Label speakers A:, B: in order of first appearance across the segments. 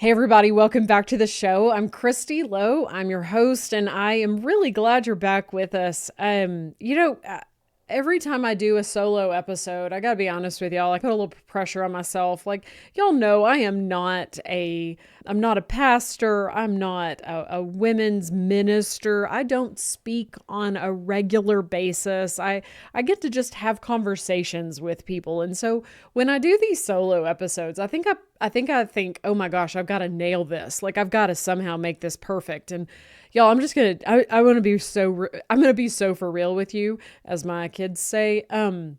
A: Hey everybody, welcome back to the show. I'm Kristi Lowe. I'm your host, and I am really glad you're back with us. Every time I do a solo episode, I gotta be honest with y'all, I put a little pressure on myself. Like, y'all know I'm not a pastor. I'm not a women's minister. I don't speak on a regular basis. I get to just have conversations with people. And so when I do these solo episodes, I think, oh my gosh, I've got to nail this. Like, I've got to somehow make this perfect. And y'all, I want to be I'm going to be so for real with you, as my kids say. I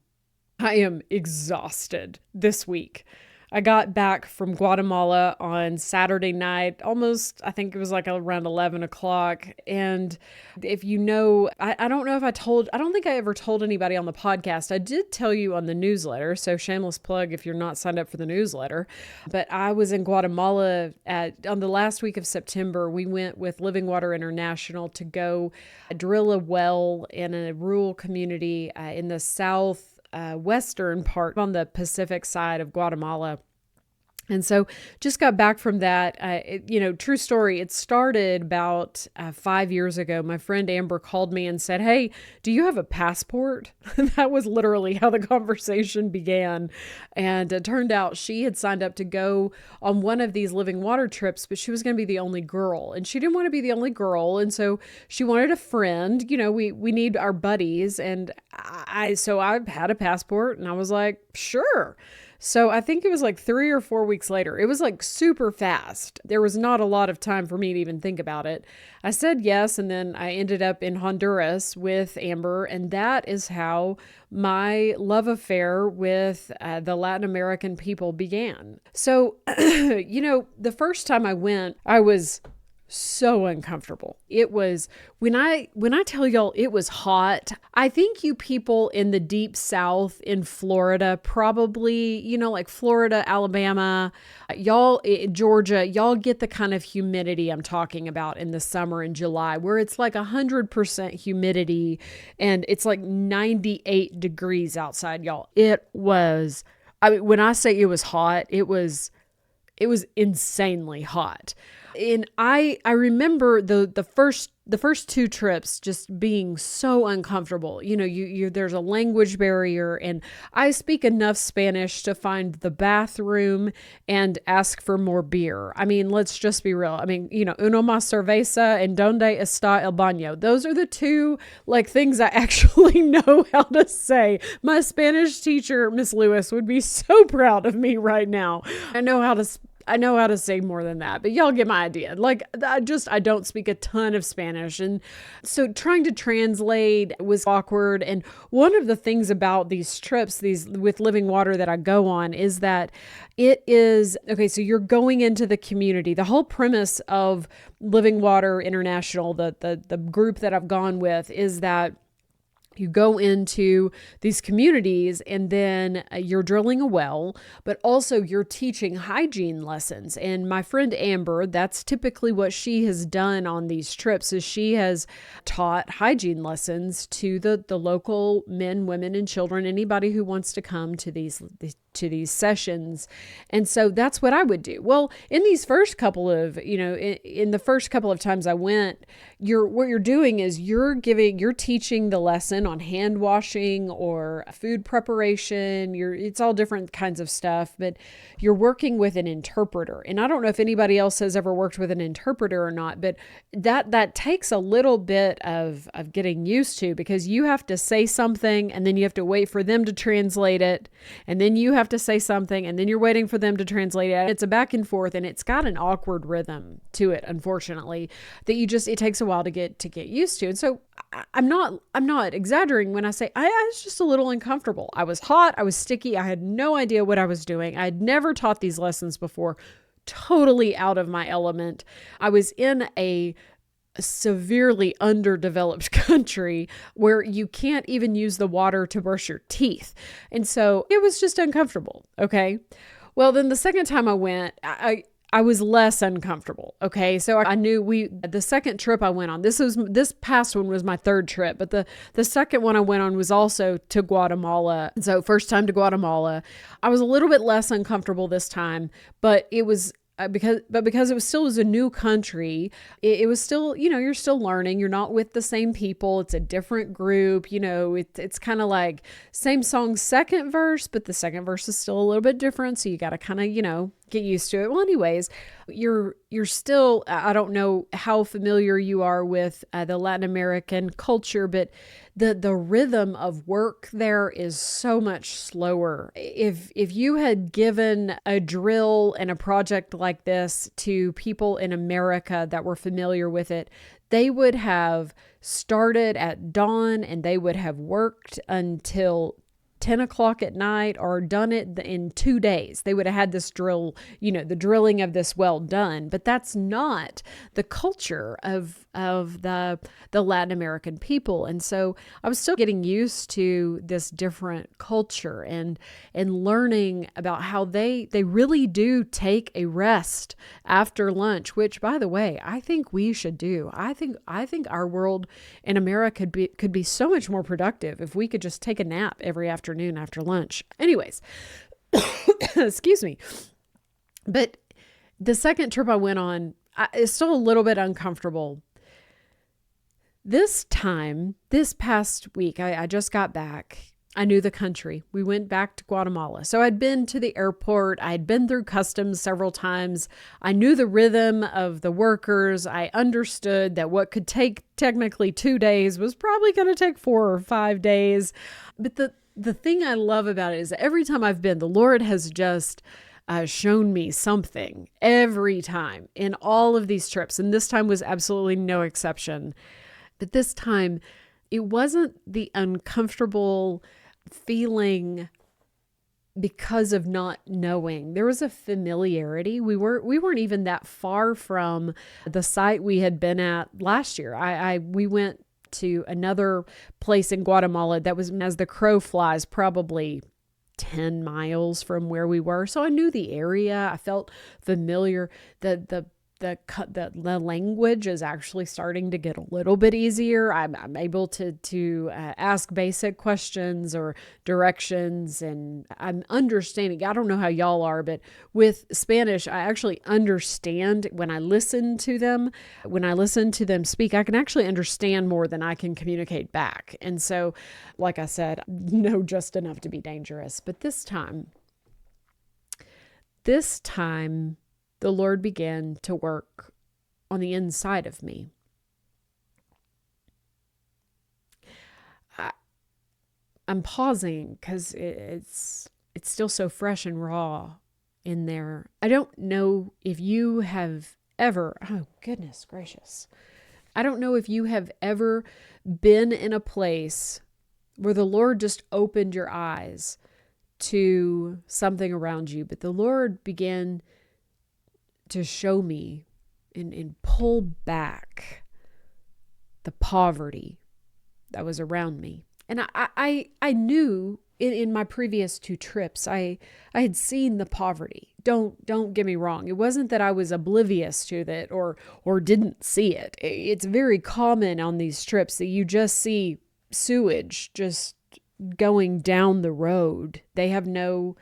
A: am exhausted this week. I got back from Guatemala on Saturday night, I think it was like around 11 o'clock. And if you know, I don't think I ever told anybody on the podcast. I did tell you on the newsletter, so shameless plug if you're not signed up for the newsletter. But I was in Guatemala on the last week of September. We went with Living Water International to go drill a well in a rural community in the western part on the Pacific side of Guatemala. And so just got back from that. True story. It started about 5 years ago. My friend Amber called me and said, "Hey, do you have a passport?" That was literally how the conversation began. And it turned out she had signed up to go on one of these living water trips, but she was going to be the only girl. And she didn't want to be the only girl. And so she wanted a friend. You know, we need our buddies. And I had a passport and I was like, sure. So I think it was like 3 or 4 weeks later. It was like super fast. There was not a lot of time for me to even think about it. I said yes, and then I ended up in Honduras with Amber, and that is how my love affair with the Latin American people began. So, the first time I went, I was so uncomfortable. It was, when I tell y'all it was hot, I think you people in the deep South in Florida, probably, like Florida, Alabama, y'all, Georgia, y'all get the kind of humidity I'm talking about in the summer in July, where it's like 100% humidity and it's like 98 degrees outside, y'all. When I say it was hot, it was insanely hot. And I remember the first two trips just being so uncomfortable. There's a language barrier, and I speak enough Spanish to find the bathroom and ask for more beer. I mean, let's just be real. I mean, uno más cerveza and donde está el baño. Those are the two things I actually know how to say. My Spanish teacher, Miss Lewis, would be so proud of me right now. I know how to say more than that, but y'all get my idea. I don't speak a ton of Spanish. And so trying to translate was awkward. And one of the things about these trips, with Living Water that I go on, is that it is, okay, so you're going into the community. The whole premise of Living Water International, the group that I've gone with, is that you go into these communities and then you're drilling a well, but also you're teaching hygiene lessons. And my friend Amber, that's typically what she has done on these trips, is she has taught hygiene lessons to the local men, women, and children, anybody who wants to come to these sessions. And so that's what I would do. Well, in the first couple of times I went, what you're doing is you're teaching the lesson on hand washing or food preparation. It's all different kinds of stuff, but you're working with an interpreter. And I don't know if anybody else has ever worked with an interpreter or not, but that takes a little bit of getting used to, because you have to say something and then you have to wait for them to translate it. And then you have to say something and then you're waiting for them to translate it. It's a back and forth, and it's got an awkward rhythm to it, unfortunately, that it takes a while to get used to. And so I'm not exaggerating when I say I was just a little uncomfortable. I was hot. I was sticky. I had no idea what I was doing. I had never taught these lessons before. Totally out of my element. I was in a severely underdeveloped country where you can't even use the water to brush your teeth. And so it was just uncomfortable. Okay. Well, then the second time I went, I was less uncomfortable. Okay. So I knew the second trip I went on, this past one was my third trip, but the second one I went on was also to Guatemala. So first time to Guatemala, I was a little bit less uncomfortable this time, but it was because it was a new country, it was still, you're still learning. You're not with the same people. It's a different group. It's kind of like same song, second verse, but the second verse is still a little bit different. So you got to kind of, get used to it. Well, anyways, you're still, I don't know how familiar you are with the Latin American culture, but the rhythm of work there is so much slower. If you had given a drill and a project like this to people in America that were familiar with it, they would have started at dawn and they would have worked until 10 o'clock at night or done it in 2 days. They would have had this drill, the drilling of this well done. But that's not the culture of the Latin American people. And so I was still getting used to this different culture and learning about how they really do take a rest after lunch, which, by the way, I think we should do. I think our world in America could be so much more productive if we could just take a nap every afternoon after lunch. Anyways, excuse me. But the second trip I went on, it's still a little bit uncomfortable. This past week, I just got back. I knew the country. We went back to Guatemala. So I'd been to the airport. I'd been through customs several times. I knew the rhythm of the workers. I understood that what could take technically 2 days was probably going to take 4 or 5 days. But the thing I love about it is that every time I've been, the Lord has just shown me something every time in all of these trips. And this time was absolutely no exception. But this time, it wasn't the uncomfortable feeling because of not knowing. There was a familiarity. We weren't even that far from the site we had been at last year. We went to another place in Guatemala that was, as the crow flies, probably 10 miles from where we were. So I knew the area. I felt familiar. The language is actually starting to get a little bit easier. I'm able to ask basic questions or directions, and I'm understanding. I don't know how y'all are, but with Spanish, I actually understand when I listen to them. When I listen to them speak, I can actually understand more than I can communicate back. And so, like I said, know just enough to be dangerous. But this time, the Lord began to work on the inside of me. I'm pausing because it's still so fresh and raw in there. I don't know if you have ever, oh goodness gracious. I don't know if you have ever been in a place where the Lord just opened your eyes to something around you, but the Lord began to show me and pull back the poverty that was around me. And I knew in my previous 2 trips, I had seen the poverty. Don't get me wrong. It wasn't that I was oblivious to it or didn't see it. It's very common on these trips that you just see sewage just going down the road. They have no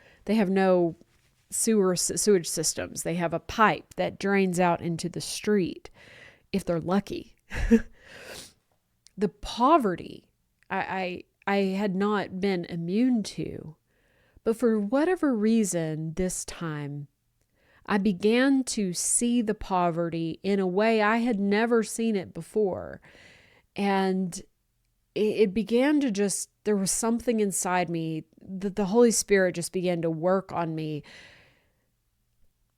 A: sewage systems. They have a pipe that drains out into the street if they're lucky. The poverty I had not been immune to, but for whatever reason this time I began to see the poverty in a way I had never seen it before. And it began to there was something inside me that the Holy Spirit just began to work on me.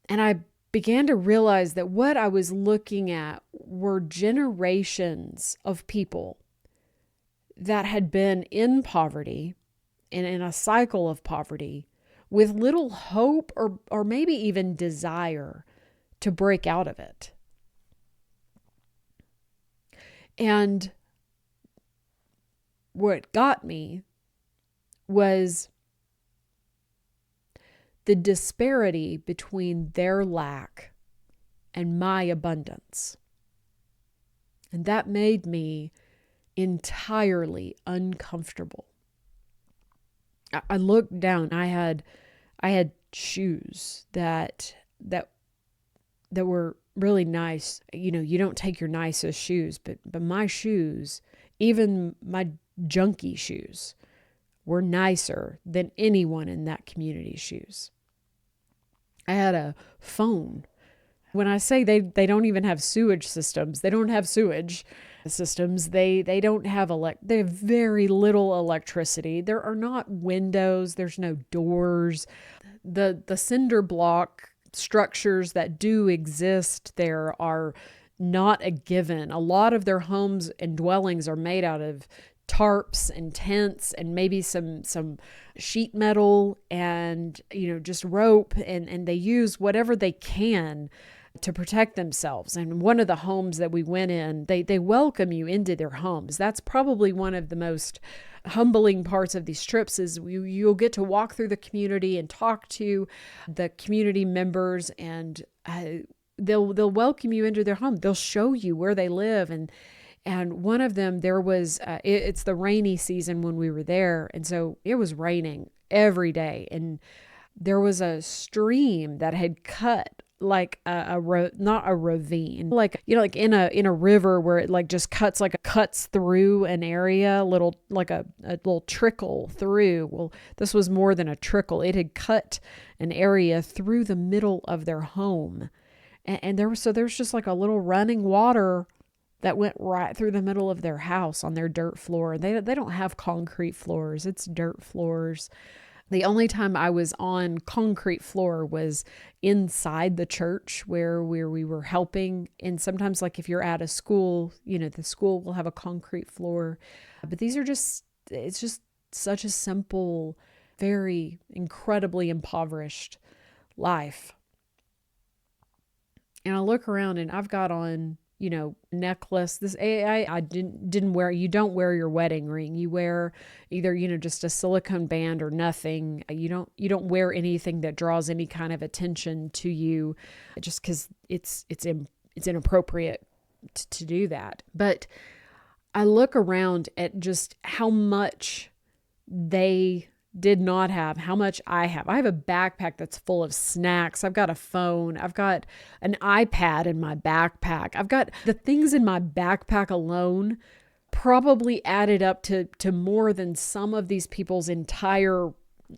A: And I began to realize that what I was looking at were generations of people that had been in poverty and in a cycle of poverty with little hope or maybe even desire to break out of it. And what got me was the disparity between their lack and my abundance. And that made me entirely uncomfortable. I looked down. I had shoes that that were really nice. You don't take your nicest shoes, but my shoes, even my junky shoes, were nicer than anyone in that community's shoes. I had a phone. When I say they don't even have sewage systems, they don't have sewage systems. They don't have they have very little electricity. There are not windows. There's no doors. The cinder block structures that do exist there are not a given. A lot of their homes and dwellings are made out of tarps and tents and maybe some sheet metal and just rope, and they use whatever they can to protect themselves. And one of the homes that we went in, they welcome you into their homes. That's probably one of the most humbling parts of these trips is you'll get to walk through the community and talk to the community members, and they'll welcome you into their home. They'll show you where they live. And one of them, there was, it's the rainy season when we were there. And so it was raining every day. And there was a stream that had cut like not a ravine, like in a river where it like just cuts through an area, a little trickle through. Well, this was more than a trickle. It had cut an area through the middle of their home, and there was just like a little running water that went right through the middle of their house on their dirt floor. They don't have concrete floors; it's dirt floors. The only time I was on concrete floor was inside the church where we were helping. And sometimes, like if you're at a school, the school will have a concrete floor. But these are it's just such a simple, very incredibly impoverished life. And I look around and I've got on, necklace. This I didn't wear. You don't wear your wedding ring. You wear either just a silicone band or nothing. You don't wear anything that draws any kind of attention to you, just because it's inappropriate to do that. But I look around at just how much they did not have, how much I have. I have a backpack that's full of snacks. I've got a phone. I've got an iPad in my backpack. I've got the things in my backpack alone probably added up to more than some of these people's entire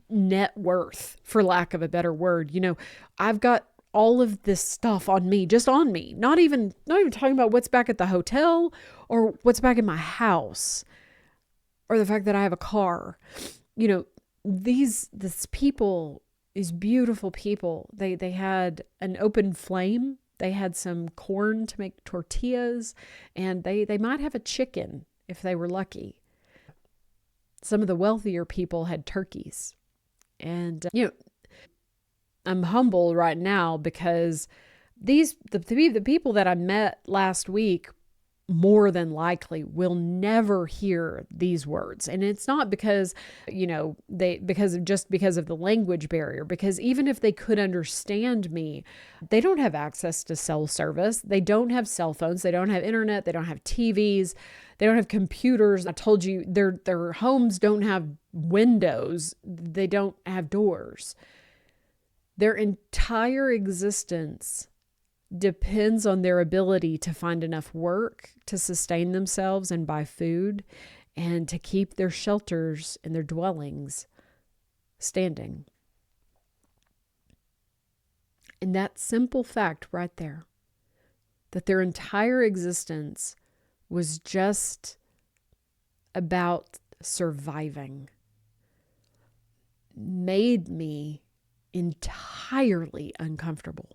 A: net worth, for lack of a better word. I've got all of this stuff on me, just on me, not even talking about what's back at the hotel or what's back in my house or the fact that I have a car. These beautiful people, they had an open flame. They had some corn to make tortillas, and they might have a chicken if they were lucky. Some of the wealthier people had turkeys. And, I'm humbled right now because the people that I met last week more than likely will never hear these words. And it's not because, because of the language barrier, because even if they could understand me, they don't have access to cell service. They don't have cell phones. They don't have internet. They don't have TVs. They don't have computers. I told you their homes don't have windows. They don't have doors. Their entire existence depends on their ability to find enough work to sustain themselves and buy food and to keep their shelters and their dwellings standing. And that simple fact right there, that their entire existence was just about surviving, made me entirely uncomfortable.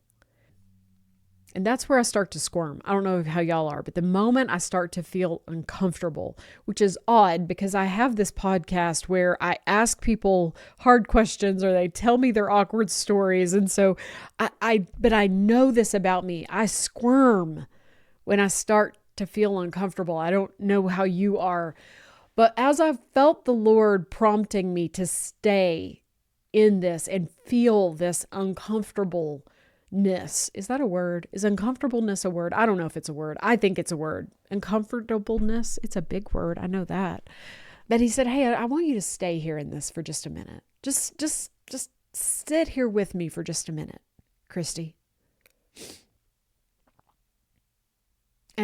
A: And that's where I start to squirm. I don't know how y'all are, but the moment I start to feel uncomfortable, which is odd because I have this podcast where I ask people hard questions or they tell me their awkward stories. And so but I know this about me. I squirm when I start to feel uncomfortable. I don't know how you are, but as I've felt the Lord prompting me to stay in this and feel this uncomfortableness. Is that a word? Is uncomfortableness a word? I don't know if it's a word. I think it's a word. Uncomfortableness. It's a big word. I know that. But he said, hey, I want you to stay here in this for just a minute. Just sit here with me for just a minute, Kristi.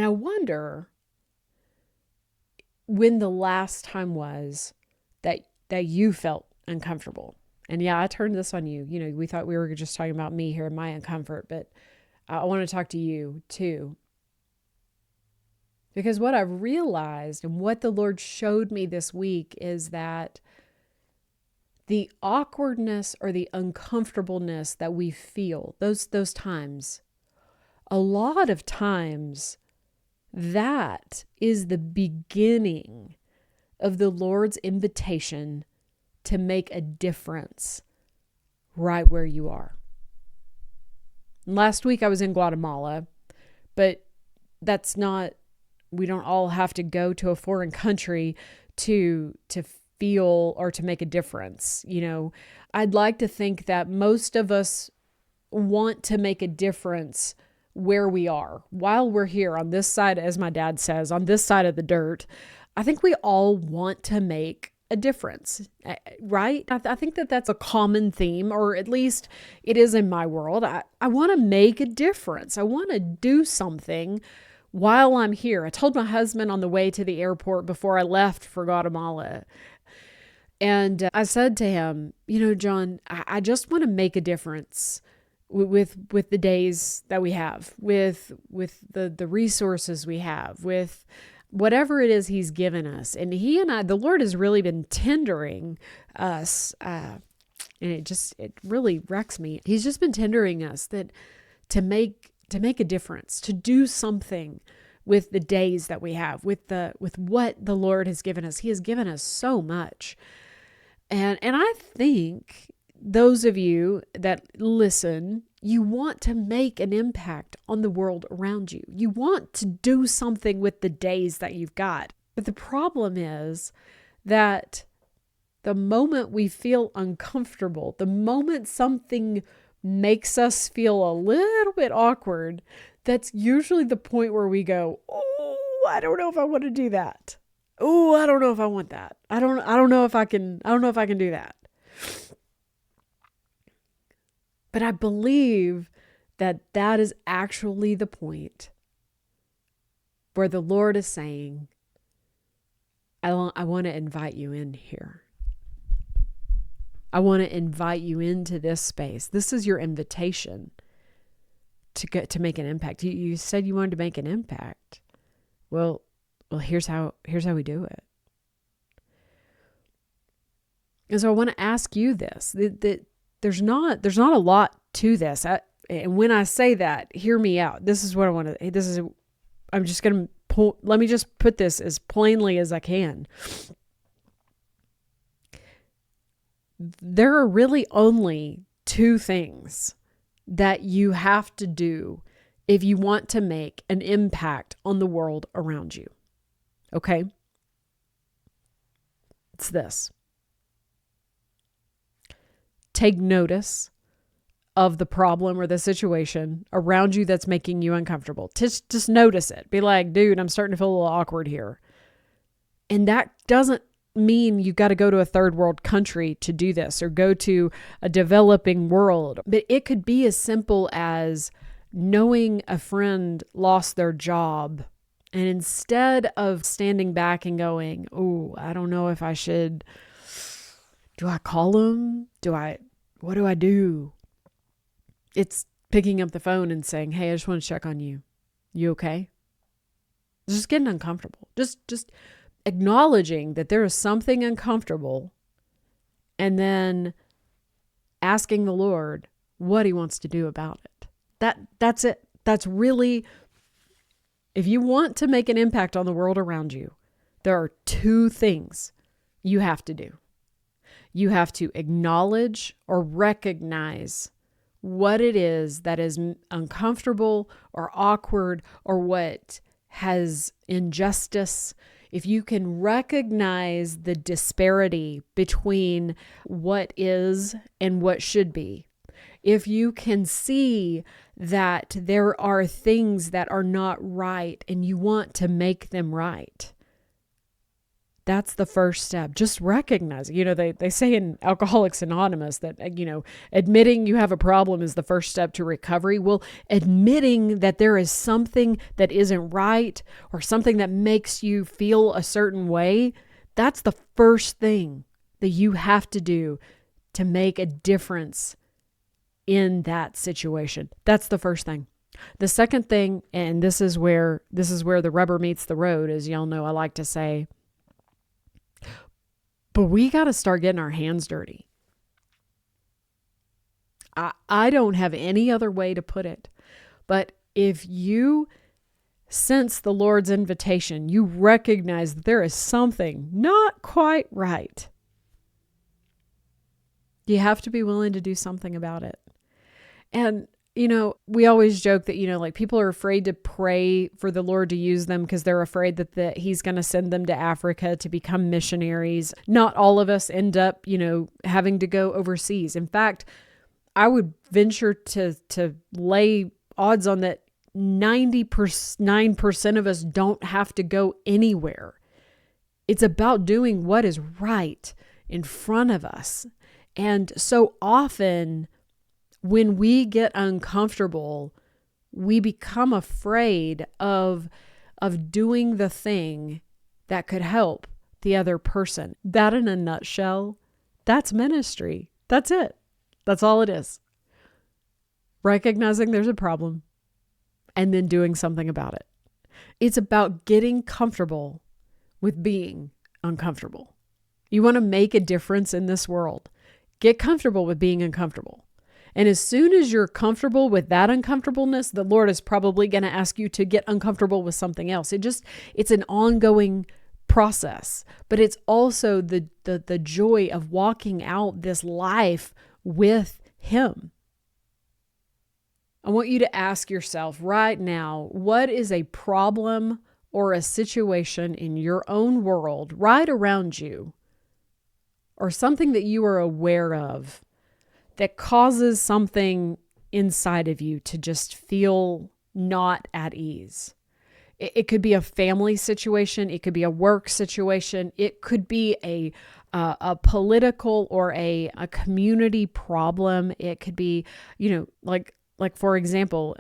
A: I wonder when the last time was that you felt uncomfortable. And yeah, I turned this on you. We thought we were just talking about me here and my uncomfort, but I want to talk to you too. Because what I've realized and what the Lord showed me this week is that the awkwardness or the uncomfortableness that we feel, those times, a lot of times, that is the beginning of the Lord's invitation to make a difference right where you are. Last week I was in Guatemala, but that's not, we don't all have to go to a foreign country to feel or to make a difference. I'd like to think that most of us want to make a difference where we are while we're here on this side, as my dad says, on this side of the dirt. I think we all want to make a difference, right? I think that that's a common theme, or at least it is in my world. I want to make a difference. I want to do something while I'm here. I told my husband on the way to the airport before I left for Guatemala, and I said to him, John, I just want to make a difference with the days that we have, with the resources we have, with whatever it is he's given us. And the Lord has really been tendering us, and it really wrecks me. He's just been tendering us that to make a difference, to do something with the days that we have, with what the Lord has given us. He has given us so much. And I think those of you that listen, you want to make an impact on the world around you. You want to do something with the days that you've got. But the problem is that the moment we feel uncomfortable, the moment something makes us feel a little bit awkward, that's usually the point where we go, "Oh, I don't know if I want to do that. Oh, I don't know if I want that. I don't know if I can do that." But I believe that is actually the point where the Lord is saying, I want to invite you in here. I want to invite you into this space. This is your invitation to make an impact. You said you wanted to make an impact. Well, here's how we do it. And so I want to ask you this. There's not a lot to this. And when I say that, hear me out. This is what I want to, I'm just going to let me just put this as plainly as I can. There are really only two things that you have to do if you want to make an impact on the world around you. Okay? It's this. Take notice of the problem or the situation around you that's making you uncomfortable. Just notice it. Be like, dude, I'm starting to feel a little awkward here. And that doesn't mean you got to go to a third world country to do this or go to a developing world. But it could be as simple as knowing a friend lost their job. And instead of standing back and going, "Oh, I don't know if I should, do I call them? What do I do?" It's picking up the phone and saying, "Hey, I just want to check on you. You okay?" Just getting uncomfortable. Just acknowledging that there is something uncomfortable and then asking the Lord what he wants to do about it. That's it. That's really, if you want to make an impact on the world around you, there are two things you have to do. You have to acknowledge or recognize what it is that is uncomfortable or awkward or what has injustice. If you can recognize the disparity between what is and what should be, if you can see that there are things that are not right and you want to make them right, That's the first step. Just recognize, they say in Alcoholics Anonymous that, admitting you have a problem is the first step to recovery. Well, admitting that there is something that isn't right or something that makes you feel a certain way, that's the first thing that you have to do to make a difference in that situation. That's the first thing. The second thing, and this is where the rubber meets the road, as y'all know I like to say, but we got to start getting our hands dirty. I don't have any other way to put it. But if you sense the Lord's invitation, you recognize that there is something not quite right, you have to be willing to do something about it. And we always joke that, like people are afraid to pray for the Lord to use them because they're afraid that he's going to send them to Africa to become missionaries. Not all of us end up, having to go overseas. In fact, I would venture to lay odds on that 99% of us don't have to go anywhere. It's about doing what is right in front of us. And so often, when we get uncomfortable, we become afraid of doing the thing that could help the other person. That, in a nutshell, that's ministry. That's it. That's all it is. Recognizing there's a problem and then doing something about it. It's about getting comfortable with being uncomfortable. You want to make a difference in this world. Get comfortable with being uncomfortable. And as soon as you're comfortable with that uncomfortableness, the Lord is probably going to ask you to get uncomfortable with something else. It's an ongoing process, but it's also the joy of walking out this life with Him. I want you to ask yourself right now, what is a problem or a situation in your own world right around you, or something that you are aware of that causes something inside of you to just feel not at ease? It could be a family situation. It could be a work situation. It could be a political or a community problem. It could be, like for example,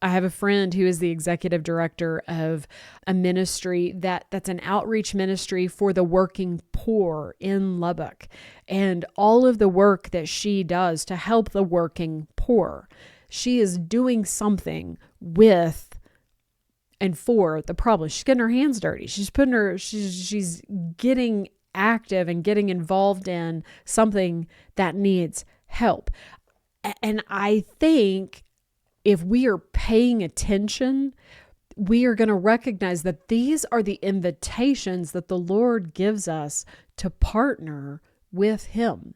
A: I have a friend who is the executive director of a ministry that's an outreach ministry for the working poor in Lubbock. And all of the work that she does to help the working poor, she is doing something with and for the problem. She's getting her hands dirty. She's getting active and getting involved in something that needs help. And I think if we are paying attention, we are going to recognize that these are the invitations that the Lord gives us to partner with Him.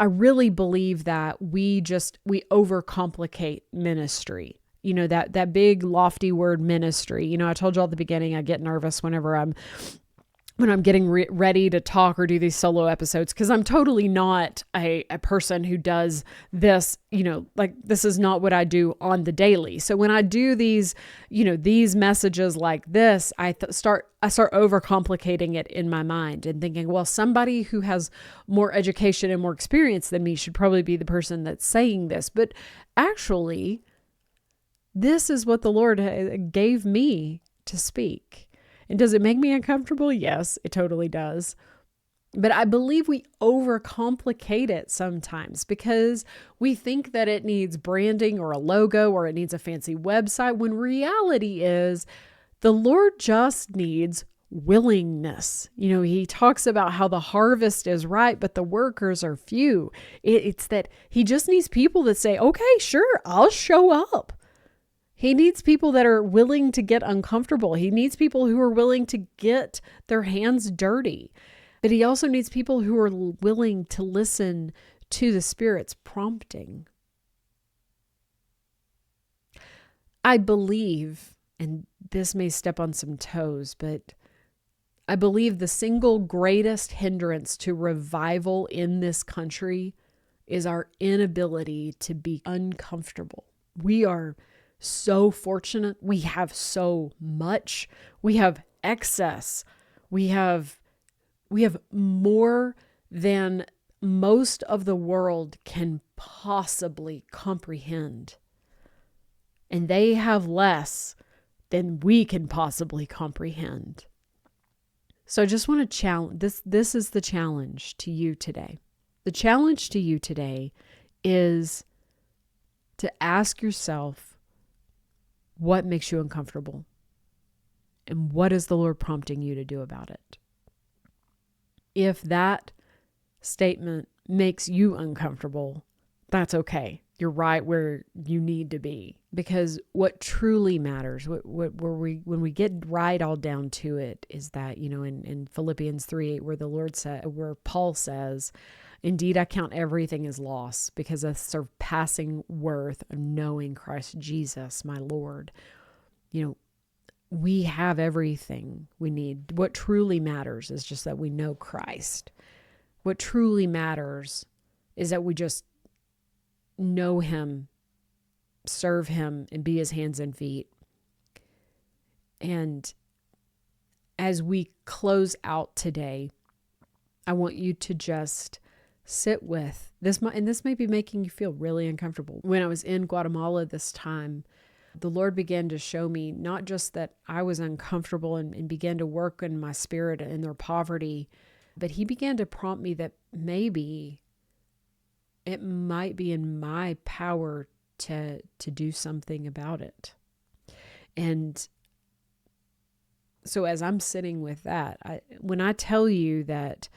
A: I really believe that we overcomplicate ministry. That big lofty word ministry. I told you all at the beginning, I get nervous whenever I'm getting ready to talk or do these solo episodes, because I'm totally not a person who does this, this is not what I do on the daily. So when I do these, these messages like this, I start overcomplicating it in my mind and thinking, well, somebody who has more education and more experience than me should probably be the person that's saying this. But actually, this is what the Lord gave me to speak. And does it make me uncomfortable? Yes, it totally does. But I believe we overcomplicate it sometimes because we think that it needs branding or a logo or it needs a fancy website, when reality is the Lord just needs willingness. He talks about how the harvest is ripe, but the workers are few. It's that He just needs people that say, okay, sure, I'll show up. He needs people that are willing to get uncomfortable. He needs people who are willing to get their hands dirty. But He also needs people who are willing to listen to the Spirit's prompting. I believe, and this may step on some toes, but I believe the single greatest hindrance to revival in this country is our inability to be uncomfortable. We are so fortunate. We have so much. We have excess. We have more than most of the world can possibly comprehend. And they have less than we can possibly comprehend. So I just want to challenge this is the challenge to you today. The challenge to you today is to ask yourself, what makes you uncomfortable? And what is the Lord prompting you to do about it? If that statement makes you uncomfortable, that's okay. You're right where you need to be. Because what truly matters, when we get right all down to it, is that, in Philippians 3:8, where Paul says, "Indeed, I count everything as loss because of the surpassing worth of knowing Christ Jesus, my Lord." We have everything we need. What truly matters is just that we know Christ. What truly matters is that we just know him, serve him, and be his hands and feet. And as we close out today, I want you to just sit with this, and this may be making you feel really uncomfortable. When I was in Guatemala this time, the Lord began to show me not just that I was uncomfortable and began to work in my spirit in their poverty, but he began to prompt me that maybe it might be in my power to do something about it. And so as I'm sitting with that, when I tell you that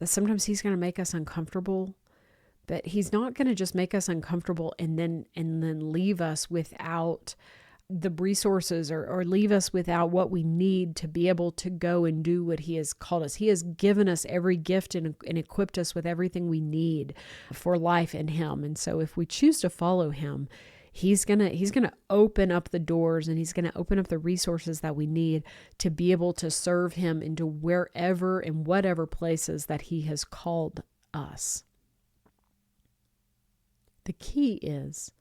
A: sometimes he's going to make us uncomfortable, but he's not going to just make us uncomfortable and then leave us without the resources or leave us without what we need to be able to go and do what he has called us. He has given us every gift and equipped us with everything we need for life in him. And so if we choose to follow him, he's going to open up the doors, and he's going to open up the resources that we need to be able to serve him into wherever and whatever places that he has called us. The key is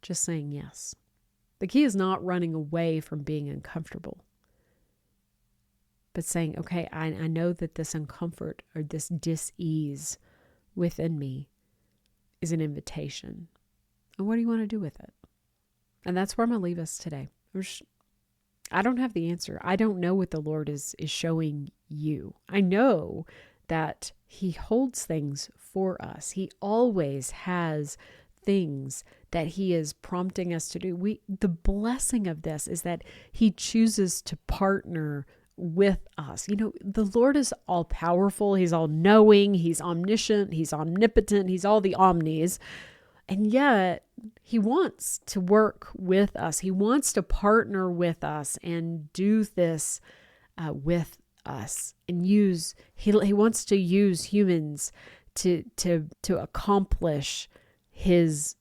A: just saying yes. The key is not running away from being uncomfortable, but saying, okay, I know that this uncomfort or this dis-ease within me is an invitation. And what do you want to do with it? And that's where I'm going to leave us today. I don't have the answer. I don't know what the Lord is showing you. I know that he holds things for us. He always has things that he is prompting us to do. The blessing of this is that he chooses to partner with us. The Lord is all powerful. He's all knowing. He's omniscient. He's omnipotent. He's all the omnis. And yet he wants to work with us. He wants to partner with us and do this with us, and he wants to use humans to accomplish his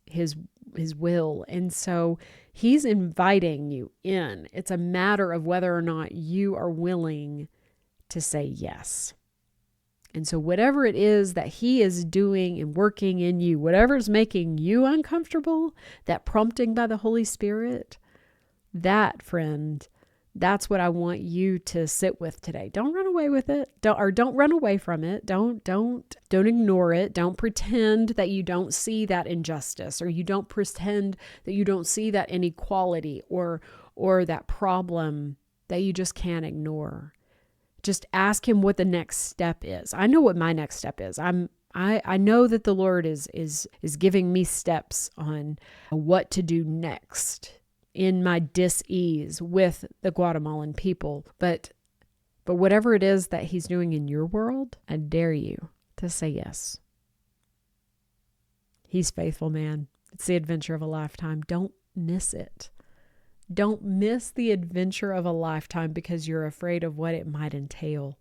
A: will. And so he's inviting you in. It's a matter of whether or not you are willing to say yes. And so whatever it is that he is doing and working in you, whatever is making you uncomfortable, that prompting by the Holy Spirit, that, friend, that's what I want you to sit with today. Don't run away with it. Don't run away from it. Don't ignore it. Don't pretend that you don't see that injustice, or you don't pretend that you don't see that inequality or that problem that you just can't ignore. Just ask him what the next step is. I know what my next step is. I know that the Lord is giving me steps on what to do next in my dis-ease with the Guatemalan people. But whatever it is that he's doing in your world, I dare you to say yes. He's faithful, man. It's the adventure of a lifetime. Don't miss it. Don't miss the adventure of a lifetime because you're afraid of what it might entail.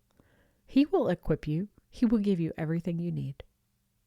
A: He will equip you. He will give you everything you need.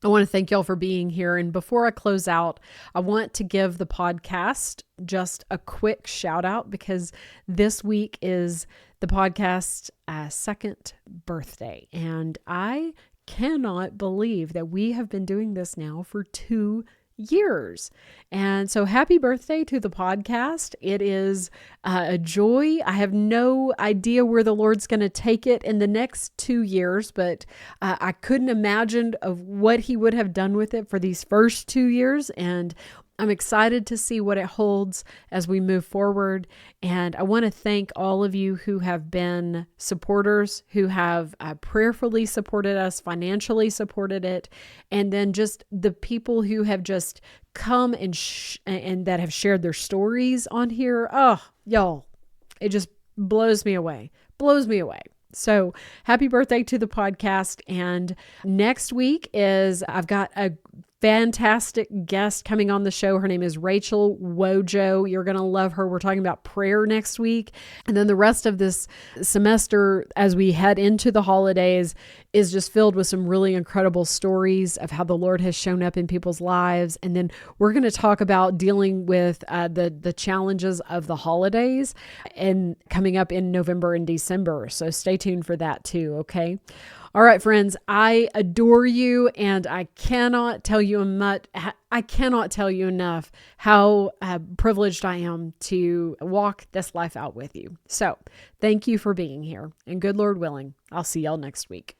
A: I want to thank y'all for being here. And before I close out, I want to give the podcast just a quick shout out, because this week is the podcast's second birthday. And I cannot believe that we have been doing this now for 2 years. And so happy birthday to the podcast. It is a joy. I have no idea where the Lord's going to take it in the next 2 years, but I couldn't imagine of what he would have done with it for these first 2 years. And I'm excited to see what it holds as we move forward. And I want to thank all of you who have been supporters, who have prayerfully supported us, financially supported it, and then just the people who have just come and that have shared their stories on here. Oh, y'all, it just blows me away. Blows me away. So happy birthday to the podcast. And next week I've got a fantastic guest coming on the show. Her name is Rachel Wojo. You're going to love her. We're talking about prayer next week. And then the rest of this semester, as we head into the holidays, is just filled with some really incredible stories of how the Lord has shown up in people's lives. And then we're going to talk about dealing with the challenges of the holidays and coming up in November and December. So stay tuned for that too. Okay. All right, friends, I adore you, and I cannot tell you enough how privileged I am to walk this life out with you. So thank you for being here, and good Lord willing, I'll see y'all next week.